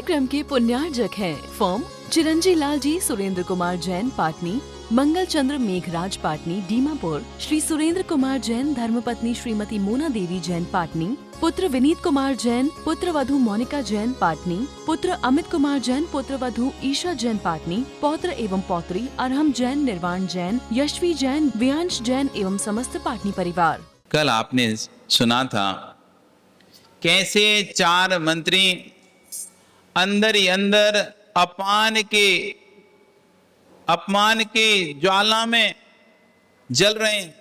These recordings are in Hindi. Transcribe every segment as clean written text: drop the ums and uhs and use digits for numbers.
कार्यक्रम के पुण्यार्जक हैं फर्म चिरंजी लाल जी सुरेंद्र कुमार जैन पाटनी, मंगल चंद्र मेघराज पाटनी डीमापुर, श्री सुरेंद्र कुमार जैन धर्मपत्नी श्रीमती मोना देवी जैन पाटनी, पुत्र विनीत कुमार जैन, पुत्र वधू मोनिका जैन पाटनी, पुत्र अमित कुमार जैन, पुत्र वधू ईशा जैन पाटनी, पौत्र एवं पौत्री अरहम जैन, निर्वाण जैन, यशवी जैन, व्यांश जैन एवं समस्त पाटनी परिवार। कल आपने सुना था कैसे 4 मंत्री अंदर ही अंदर अपमान के ज्वाला में जल रहे हैं।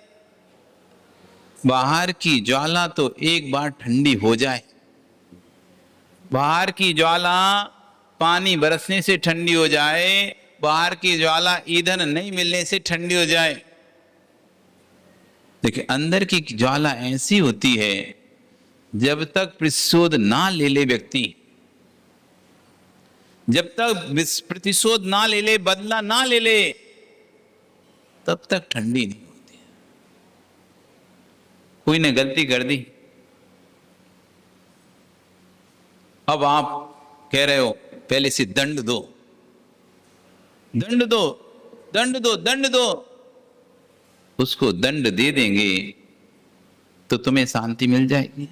बाहर की ज्वाला तो एक बार ठंडी हो जाए, बाहर की ज्वाला पानी बरसने से ठंडी हो जाए, बाहर की ज्वाला ईंधन नहीं मिलने से ठंडी हो जाए, देखिए अंदर की ज्वाला ऐसी होती है जब तक प्रतिशोध ना ले ले व्यक्ति, जब तक प्रतिशोध ना ले ले, बदला ना ले ले, तब तक ठंडी नहीं होती। कोई ने गलती कर दी, अब आप कह रहे हो पहले से दंड दो, दंड दो, दंड दो, दंड दो। उसको दंड दे देंगे तो तुम्हें शांति मिल जाएगी।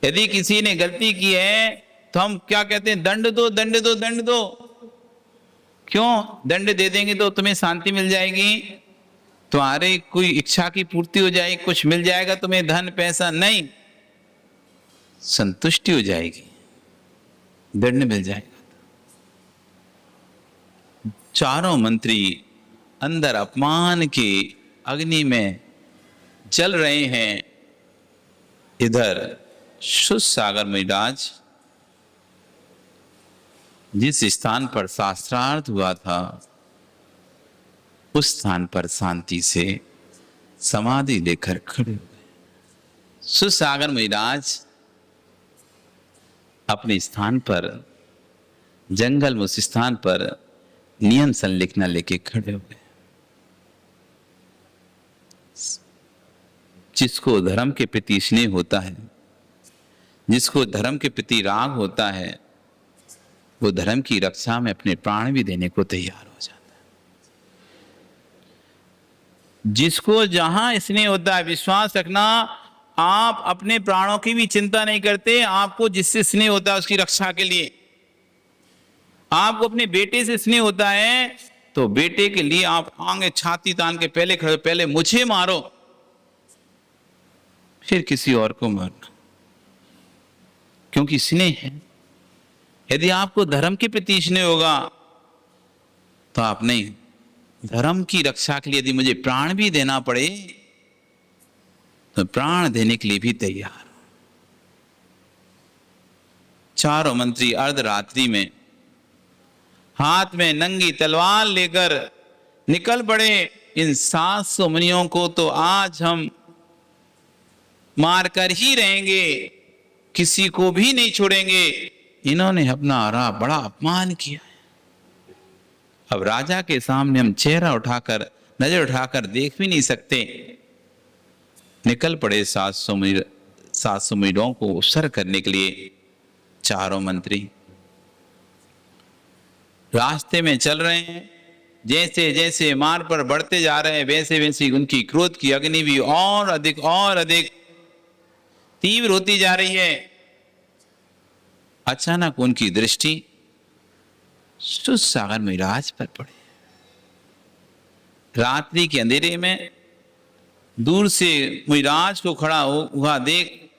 यदि किसी ने गलती की है तो हम क्या कहते हैं, दंड दो, दंड दो, दंड दो। क्यों? दंड दे देंगे तो तुम्हें शांति मिल जाएगी, तुम्हारे कोई इच्छा की पूर्ति हो जाएगी, कुछ मिल जाएगा तुम्हें, धन पैसा नहीं, संतुष्टि हो जाएगी, दंड मिल जाएगा। चारों मंत्री अंदर अपमान की अग्नि में जल रहे हैं। इधर शुद्ध सागर मिराज जिस स्थान पर शास्त्रार्थ हुआ था उस स्थान पर शांति से समाधि लेकर खड़े हुए। शुद्ध सागर मिराज अपने स्थान पर, जंगल में उस स्थान पर नियम संलिखना लेके खड़े हुए। जिसको धर्म के प्रति स्नेह होता है, जिसको धर्म के प्रति राग होता है, वो धर्म की रक्षा में अपने प्राण भी देने को तैयार हो जाता है। जिसको जहां स्नेह होता है, विश्वास रखना, आप अपने प्राणों की भी चिंता नहीं करते, आपको जिससे स्नेह होता है उसकी रक्षा के लिए। आपको अपने बेटे से स्नेह होता है तो बेटे के लिए आप आगे छाती तान के पहले खड़े, पहले मुझे मारो फिर किसी और को मारना, क्योंकि स्नेह है। यदि आपको धर्म के प्रति स्नेह होगा तो आप नहीं, धर्म की रक्षा के लिए यदि मुझे प्राण भी देना पड़े तो प्राण देने के लिए भी तैयार। चारों मंत्री अर्धरात्रि में हाथ में नंगी तलवार लेकर निकल पड़े। इन 700 मुनियों को तो आज हम मारकर ही रहेंगे, किसी को भी नहीं छोड़ेंगे। इन्होंने अपना बड़ा अपमान किया है। अब राजा के सामने हम चेहरा उठाकर, नजर उठाकर देख भी नहीं सकते। निकल पड़े 700 मुनियों को सर करने के लिए चारों मंत्री। रास्ते में चल रहे हैं, जैसे जैसे मार्ग पर बढ़ते जा रहे हैं वैसे वैसे उनकी क्रोध की अग्नि भी और अधिक तीव्र होती जा रही है। अचानक उनकी दृष्टि शुद्ध सागर मिराज पर पड़ी। रात्रि के अंधेरे में दूर से मिराज को खड़ा हुआ देख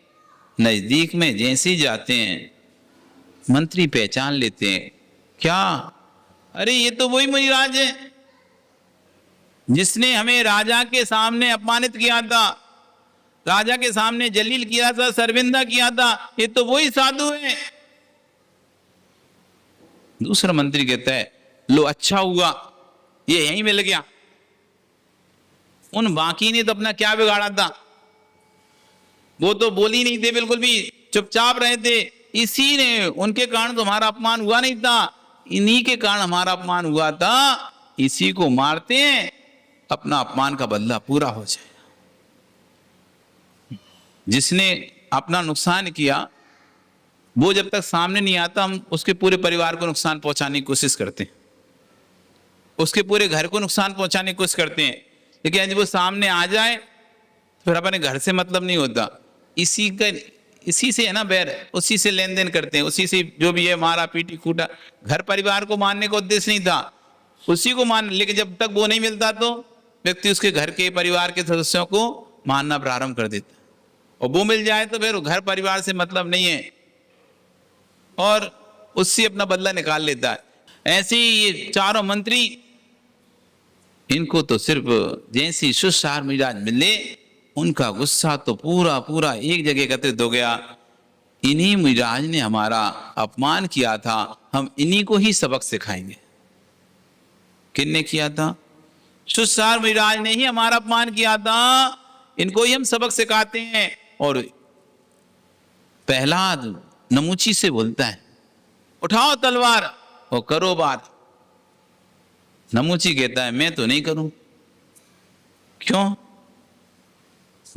नजदीक में जैसे ही जाते हैं मंत्री पहचान लेते हैं। क्या? अरे ये तो वही मिराज है जिसने हमें राजा के सामने अपमानित किया था, राजा के सामने जलील किया था, शर्मिंदा किया था। ये तो वही साधु है। दूसरा मंत्री कहता है, लो अच्छा हुआ ये यहीं मिल गया। उन बाकी ने तो अपना क्या बिगाड़ा था, वो तो बोली नहीं थे, बिल्कुल भी चुपचाप रहे थे। इसी ने, उनके कारण तो हमारा अपमान हुआ नहीं था, इन्हीं के कारण हमारा अपमान हुआ था। इसी को मारते हैं, अपना अपमान का बदला पूरा हो जाए। जिसने अपना नुकसान किया वो जब तक सामने नहीं आता हम उसके पूरे परिवार को नुकसान पहुंचाने की कोशिश करते हैं, उसके पूरे घर को नुकसान पहुंचाने की कोशिश करते हैं। लेकिन जब वो सामने आ जाए तो फिर अपने घर से मतलब नहीं होता। इसी से है ना बैर, उसी से लेन देन करते हैं, उसी से जो भी है मारा पीटी कूटा। घर परिवार को मारने का उद्देश्य नहीं था, उसी को मान, लेकिन जब तक वो नहीं मिलता तो व्यक्ति उसके घर के परिवार के सदस्यों को मारना प्रारंभ कर देता है। और वो मिल जाए तो फिर घर परिवार से मतलब नहीं है और उससे अपना बदला निकाल लेता है। ऐसे ही ये चारों मंत्री, इनको तो सिर्फ जैसी सुशार मिजाज मिले उनका गुस्सा तो पूरा पूरा एक जगह एकत्रित हो गया। इन्हीं मिजाज ने हमारा अपमान किया था, हम इन्हीं को ही सबक सिखाएंगे। किसने किया था? सुशार मिजाज ने ही हमारा अपमान किया था, इनको ही हम सबक सिखाते हैं। और प्रहलाद नमूची से बोलता है, उठाओ तलवार और करो बात। नमूची कहता है, मैं तो नहीं करूं। क्यों?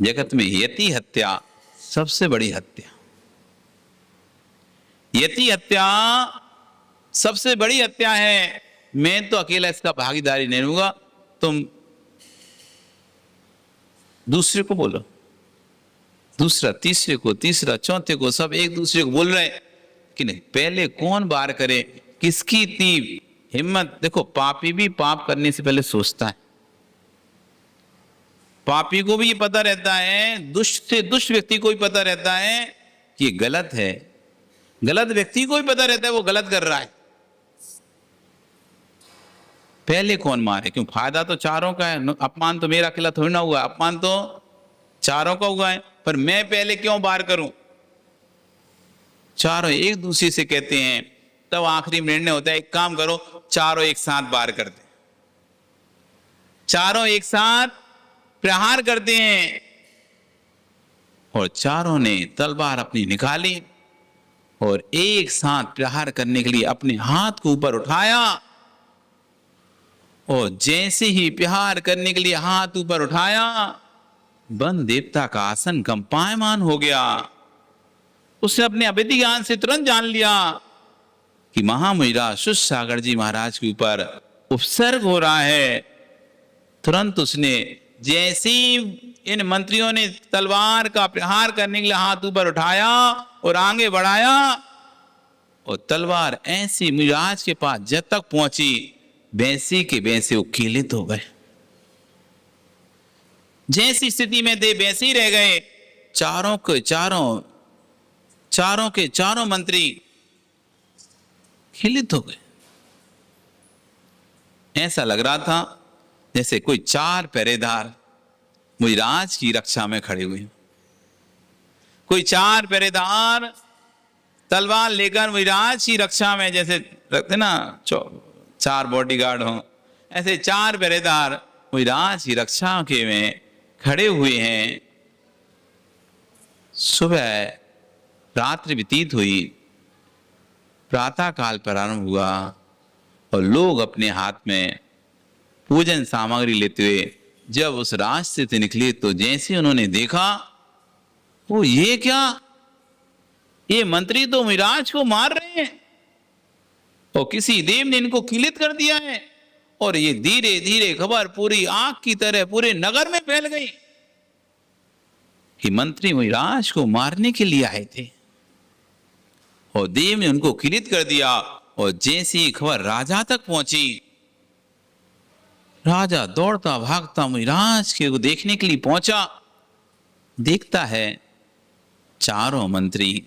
जगत में यति हत्या सबसे बड़ी हत्या, यति हत्या सबसे बड़ी हत्या है। मैं तो अकेला इसका भागीदारी नहीं लूंगा, तुम दूसरे को बोलो, दूसरा तीसरे को, तीसरा चौथे को, सब एक दूसरे को बोल रहे कि नहीं पहले कौन वार करे, किसकी इतनी हिम्मत। देखो पापी भी पाप करने से पहले सोचता है, पापी को भी ये पता रहता है, दुष्ट से दुष्ट व्यक्ति को भी पता रहता है कि ये गलत है, गलत व्यक्ति को भी पता रहता है वो गलत कर रहा है। पहले कौन मारे? क्यों? फायदा तो चारों का है, अपमान तो मेरा अकेला थोड़ी ना हुआ, अपमान तो चारों का हुआ है, पर मैं पहले क्यों वार करूं? चारों एक दूसरे से कहते हैं, तब आखिरी निर्णय होता है, एक काम करो चारों एक साथ वार करते, चारों एक साथ प्रहार करते हैं। और चारों ने तलवार अपनी निकाली और एक साथ प्रहार करने के लिए अपने हाथ को ऊपर उठाया। और जैसे ही प्रहार करने के लिए हाथ ऊपर उठाया, वन देवता का आसन कंपायमान हो गया। उसने अपने अवैध ज्ञान से तुरंत जान लिया कि महामुनिराज सुसागर जी महाराज के ऊपर उपसर्ग हो रहा है। तुरंत उसने, जैसे इन मंत्रियों ने तलवार का प्रहार करने के लिए हाथ ऊपर उठाया और आगे बढ़ाया, और तलवार ऐसी मुनिराज के पास जब तक पहुंची, वैसे के वैसे वो कीलित हो गए। जैसी स्थिति में थे वैसे ही रह गए। चारों के चारों मंत्री खिलित हो गए। ऐसा लग रहा था जैसे कोई चार पहरेदार मुनिराज की रक्षा में खड़े हुए, कोई चार पहरेदार तलवार लेकर मुनिराज की रक्षा में, जैसे रखते ना चार बॉडीगार्ड हो, ऐसे चार पहरेदार मुनिराज की रक्षा के में खड़े हुए हैं। सुबह रात्रि व्यतीत हुई, प्रातः काल प्रारंभ हुआ और लोग अपने हाथ में पूजन सामग्री लेते हुए जब उस रास्ते से निकले, तो जैसे उन्होंने देखा, वो ये क्या, ये मंत्री तो मुनिराज को मार रहे हैं और किसी देव ने इनको कीलित कर दिया है। और ये धीरे धीरे खबर पूरी आग की तरह पूरे नगर में फैल गई कि मंत्री मुनिराज को मारने के लिए आए थे और देव ने उनको कीलित कर दिया। और जैसी ही खबर राजा तक पहुंची, राजा दौड़ता भागता मुनिराज के को देखने के लिए पहुंचा। देखता है चारों मंत्री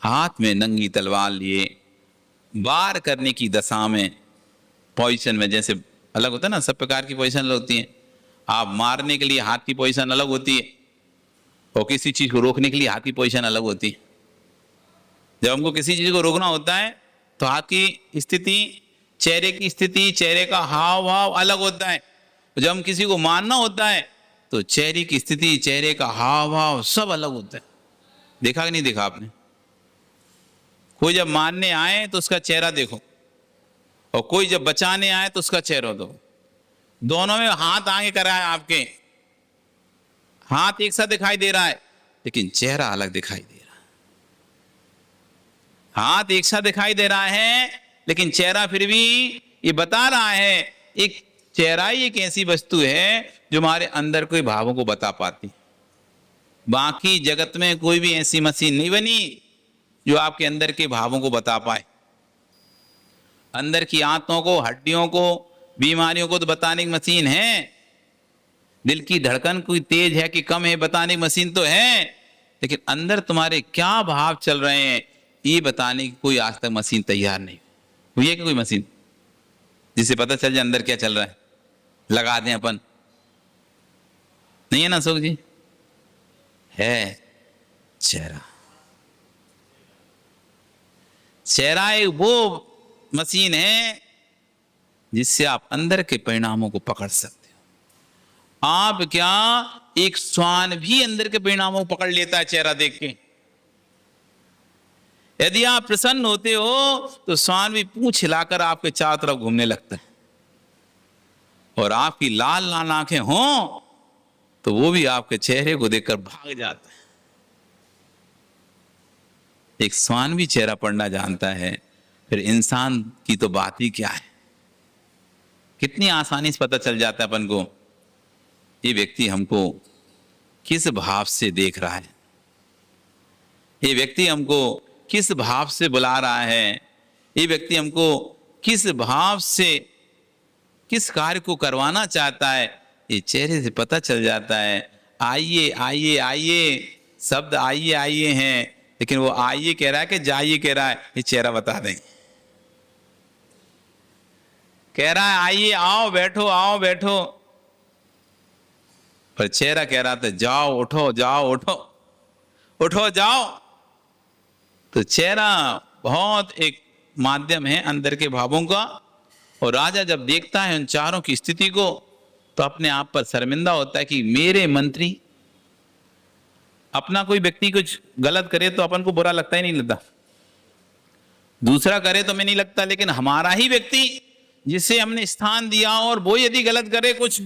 हाथ में नंगी तलवार लिए वार करने की दशा में, पोजीशन में, जैसे अलग होता है ना, सब प्रकार की पोजीशन अलग होती है। आप मारने के लिए हाथ की पोजीशन अलग होती है और किसी चीज को रोकने के लिए हाथ की पोजीशन अलग होती है। जब हमको किसी चीज को रोकना होता है तो हाथ की स्थिति, चेहरे की स्थिति, चेहरे का हाव भाव अलग होता है। जब हम किसी को मारना होता है तो चेहरे की स्थिति, चेहरे का हाव भाव सब अलग होता है। देखा कि नहीं देखा आपने? कोई जब मारने आए तो उसका चेहरा देखो, और कोई जब बचाने आए तो उसका चेहरा दो। दोनों में हाथ आगे करा है, आपके हाथ एक साथ दिखाई दे रहा है लेकिन चेहरा अलग दिखाई दे रहा है। हाथ एक सा दिखाई दे रहा है, लेकिन चेहरा फिर भी ये बता रहा है। एक चेहरा ही एक ऐसी वस्तु है जो हमारे अंदर कोई भावों को बता पाती। बाकी जगत में कोई भी ऐसी मशीन नहीं बनी जो आपके अंदर के भावों को बता पाए। अंदर की आंतों को, हड्डियों को, बीमारियों को तो बताने की मशीन है। दिल की धड़कन कोई तेज है कि कम है बताने की मशीन तो है, लेकिन अंदर तुम्हारे क्या भाव चल रहे हैं ये बताने की कोई आज तक मशीन तैयार नहीं हुई है। कि कोई मशीन जिससे पता चल जाए अंदर क्या चल रहा है, लगा दें अपन? नहीं है ना अशोक जी? है चेहरा। चेहरा एक वो मशीन है जिससे आप अंदर के परिणामों को पकड़ सकते हो। आप क्या, एक श्वान भी अंदर के परिणामों को पकड़ लेता है चेहरा देख के। यदि आप प्रसन्न होते हो तो श्वान भी पूंछ हिलाकर आपके चारों तरफ घूमने लगता है, और आपकी लाल लाल आंखें हों तो वो भी आपके चेहरे को देखकर भाग जाता है। एक श्वान भी चेहरा पढ़ना जानता है, फिर इंसान की तो बात ही क्या है। कितनी आसानी से पता चल जाता है अपन को ये व्यक्ति हमको किस भाव से देख रहा है, ये व्यक्ति हमको किस भाव से बुला रहा है, ये व्यक्ति हमको किस भाव से किस कार्य को करवाना चाहता है, ये चेहरे से पता चल जाता है। आइए आइए आइए शब्द आइए आइए हैं, लेकिन वो आइए कह रहा है कि जाइए कह रहा है, ये चेहरा बता दें। कह रहा है आइए, आओ बैठो, आओ बैठो, पर चेहरा कह रहा था जाओ उठो, जाओ उठो, उठो जाओ। तो चेहरा बहुत एक माध्यम है अंदर के भावों का। और राजा जब देखता है उन चारों की स्थिति को तो अपने आप पर शर्मिंदा होता है कि मेरे मंत्री, अपना कोई व्यक्ति कुछ गलत करे तो अपन को बुरा लगता ही नहीं लगता, दूसरा करे तो मैं नहीं लगता, लेकिन हमारा ही व्यक्ति जिसे हमने स्थान दिया और वो यदि गलत करे कुछ,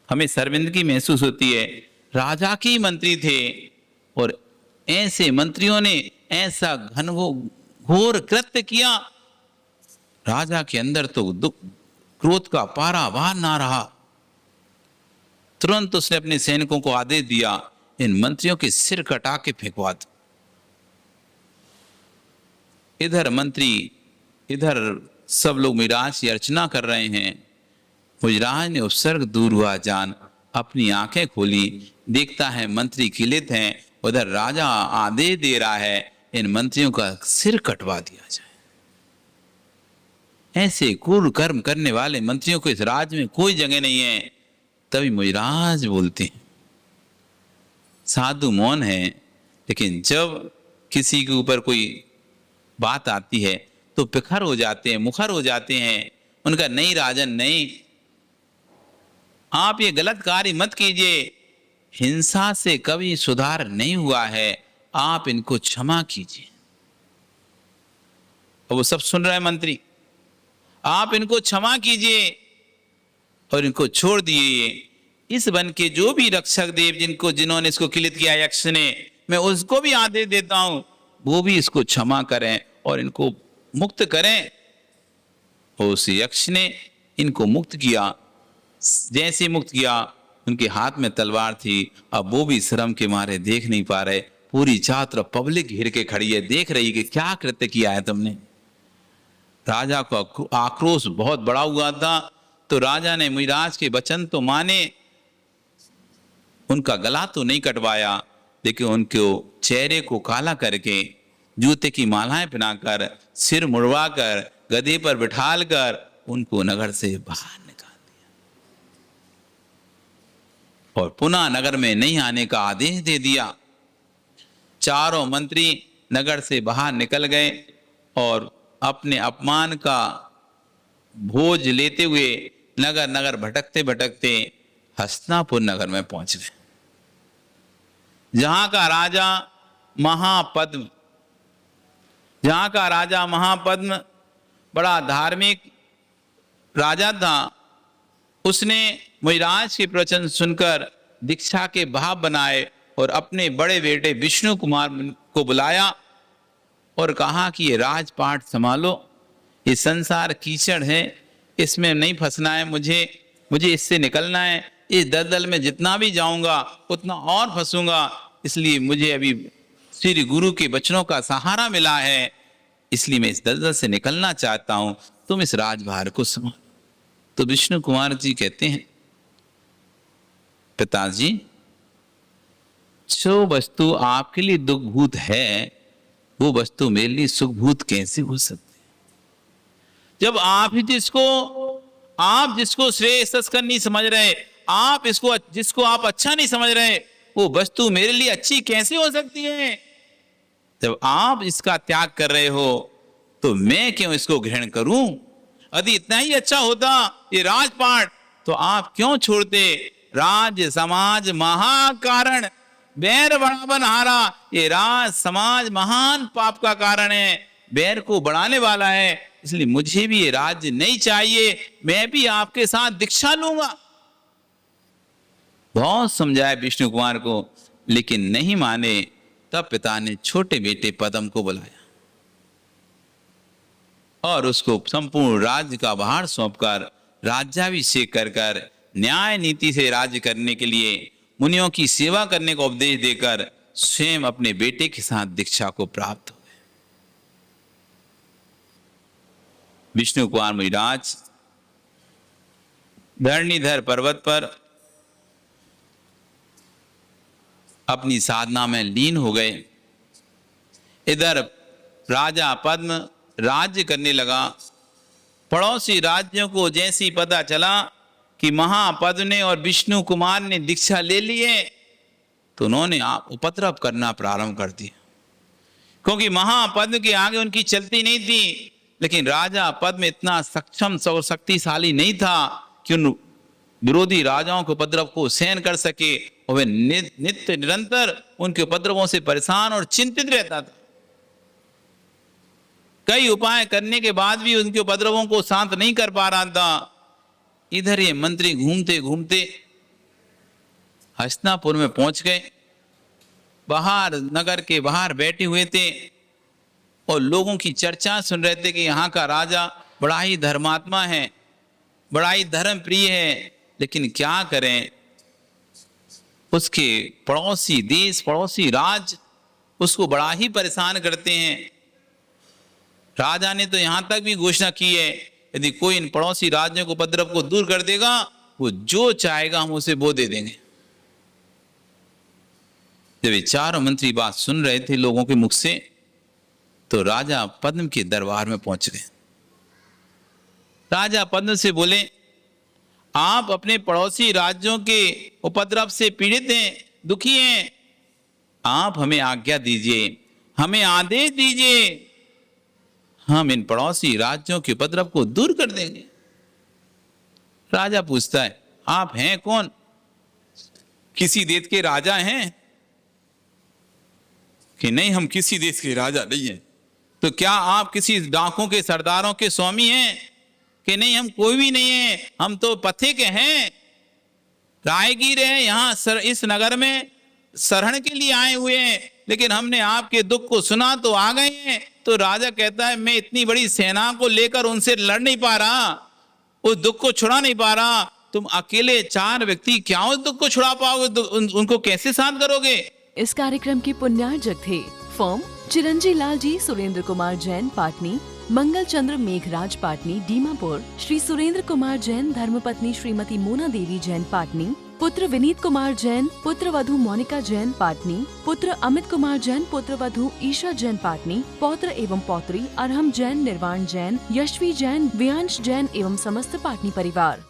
हमें शर्मिंदगी महसूस होती है। राजा के मंत्री थे और ऐसे मंत्रियों ने ऐसा घोर कृत्य किया, राजा के अंदर तो दुख क्रोध का पारावार ना रहा। तुरंत उसने अपने सैनिकों को आदेश दिया इन मंत्रियों के सिर कटा के फेंकवा दो। इधर मंत्री, इधर सब लोग मिराज की अर्चना कर रहे हैं। मुजराज ने उपसर्ग दूर हुआ जान अपनी आंखें खोली, देखता है मंत्री किलित हैं। उधर राजा आदेश दे रहा है इन मंत्रियों का सिर कटवा दिया जाए। ऐसे क्रूर कर्म करने वाले मंत्रियों को इस राज में कोई जगह नहीं है। तभी मुजराज बोलते हैं, साधु मौन है, लेकिन जब किसी के ऊपर कोई बात आती है तो पिखर हो जाते हैं, मुखर हो जाते हैं। उनका नहीं राजन नहीं, आप ये गलत कार्य मत कीजिए, हिंसा से कभी सुधार नहीं हुआ है, आप इनको क्षमा कीजिए। और वो सब सुन रहे हैं मंत्री, आप इनको क्षमा कीजिए और इनको छोड़ दिए। इस वन के जो भी रक्षक देव जिन्होंने इसको किलित किया यक्ष ने, मैं उसको भी आदेश देता हूं वो भी इसको क्षमा करें और इनको मुक्त करें। और उस यक्ष ने इनको मुक्त किया। जैसे मुक्त किया, उनके हाथ में तलवार थी, अब वो भी शर्म के मारे देख नहीं पा रहे। पूरी चारों पब्लिक घेर के खड़ी है, देख रही कि क्या कृत्य किया है तुमने। राजा को आक्रोश बहुत बड़ा हुआ था, तो राजा ने मुजराज के वचन तो माने, उनका गला तो नहीं कटवाया, लेकिन उनके चेहरे को काला करके, जूते की मालाएं पहनाकर, सिर मुड़वाकर, गधे पर बिठालकर उनको नगर से बाहर निकाल दिया और पुनः नगर में नहीं आने का आदेश दे दिया। चारों मंत्री नगर से बाहर निकल गए और अपने अपमान का भोज लेते हुए नगर नगर भटकते भटकते हस्तिनापुर नगर में पहुंच गए, जहां का राजा महापद्म बड़ा धार्मिक राजा था। उसने मुजराज के प्रवचन सुनकर दीक्षा के भाव बनाए और अपने बड़े बेटे विष्णु कुमार को बुलाया और कहा कि ये राजपाट संभालो, ये संसार कीचड़ है, इसमें नहीं फंसना है, मुझे इससे निकलना है। इस दलदल में जितना भी जाऊंगा उतना और फंसूंगा, इसलिए मुझे अभी श्री गुरु के वचनों का सहारा मिला है, इसलिए मैं इस दलदल से निकलना चाहता हूं, तुम इस राजभार को संभालो। तो विष्णु कुमार जी कहते हैं, पिताजी, जो वस्तु आपके लिए दुखभूत है वो वस्तु मेरे लिए सुखभूत कैसे हो सकती है? जब आप जिसको श्रेयस्कर नहीं समझ रहे, आप जिसको आप अच्छा नहीं समझ रहे, वो वस्तु मेरे लिए अच्छी कैसे हो सकती है? जब आप इसका त्याग कर रहे हो तो मैं क्यों इसको ग्रहण करूं? यदि इतना ही अच्छा होता ये राजपाट, तो आप क्यों छोड़ते? राज समाज महाकारण, बैर बढ़ावन हारा। ये राज समाज महान पाप का कारण है, बैर को बढ़ाने वाला है, इसलिए मुझे भी ये राज्य नहीं चाहिए, मैं भी आपके साथ दीक्षा लूंगा। बहुत समझाया विष्णु कुमार को, लेकिन नहीं माने। तब पिता ने छोटे बेटे पद्म को बुलाया और उसको संपूर्ण राज्य का भार सौंपकर राज्याभिषेक कर न्याय नीति से राज्य करने के लिए मुनियों की सेवा करने का उपदेश देकर स्वयं अपने बेटे के साथ दीक्षा को प्राप्त हो गए। विष्णु कुमार मुनिराज धरणीधर पर्वत पर अपनी साधना में लीन हो गए। इधर राजा पद्म राज्य करने लगा। पड़ोसी राज्यों को जैसी पता चला कि महापद्म ने और विष्णु कुमार ने दीक्षा ले ली है, तो उन्होंने उपद्रव करना प्रारंभ कर दिया, क्योंकि महापद्म के आगे उनकी चलती नहीं थी। लेकिन राजा पद्म इतना सक्षम और शक्तिशाली नहीं था कि उन विरोधी राजाओं के उपद्रव को सहन कर सके, और वे नित्य निरंतर उनके उपद्रवों से परेशान और चिंतित रहता था। कई उपाय करने के बाद भी उनके उपद्रवों को शांत नहीं कर पा रहा था। इधर ये मंत्री घूमते घूमते हस्तिनापुर में पहुंच गए। बाहर नगर के बाहर बैठे हुए थे और लोगों की चर्चा सुन रहे थे कि यहाँ का राजा बड़ा ही धर्मात्मा है, बड़ा ही धर्म प्रिय है, लेकिन क्या करें, उसके पड़ोसी देश, पड़ोसी राज्य उसको बड़ा ही परेशान करते हैं। राजा ने तो यहां तक भी घोषणा की है, यदि कोई इन पड़ोसी राज्यों को उपद्रव को दूर कर देगा, वो जो चाहेगा हम उसे वो दे देंगे। जब ये चारों मंत्री बात सुन रहे थे लोगों के मुख से, तो राजा पद्म के दरबार में पहुंच गए। राजा पद्म से बोले, आप अपने पड़ोसी राज्यों के उपद्रव से पीड़ित हैं, दुखी हैं, आप हमें आज्ञा दीजिए, हमें आदेश दीजिए, हम इन पड़ोसी राज्यों के उपद्रव को दूर कर देंगे। राजा पूछता है, आप हैं कौन? किसी देश के राजा हैं? कि नहीं, हम किसी देश के राजा नहीं हैं। तो क्या आप किसी डाकों के सरदारों के स्वामी हैं? कि नहीं, हम कोई भी नहीं है, हम तो पथिक हैं, राहगीर हैं, यहाँ इस नगर में शरण के लिए आए हुए हैं, लेकिन हमने आपके दुख को सुना तो आ गए हैं। तो राजा कहता है, मैं इतनी बड़ी सेना को लेकर उनसे लड़ नहीं पा रहा, उस दुख को छुड़ा नहीं पा रहा, तुम अकेले 4 व्यक्ति क्या उस दुख को छुड़ा पाओगे? उनको कैसे शांत करोगे? इस कार्यक्रम के पुण्यार्जक थे फर्म चिरंजी लाल जी सुरेंद्र कुमार जैन पाटनी, मंगल चंद्र मेघराज पाटनी दीमापुर, श्री सुरेंद्र कुमार जैन धर्मपत्नी श्रीमती मोना देवी जैन पाटनी, पुत्र विनीत कुमार जैन, पुत्र वधु मोनिका जैन पाटनी, पुत्र अमित कुमार जैन, पुत्र वधु ईशा जैन पाटनी, पौत्र एवं पौत्री अरहम जैन, निर्वाण जैन, यशवी जैन, व्यांश जैन एवं समस्त पाटनी परिवार।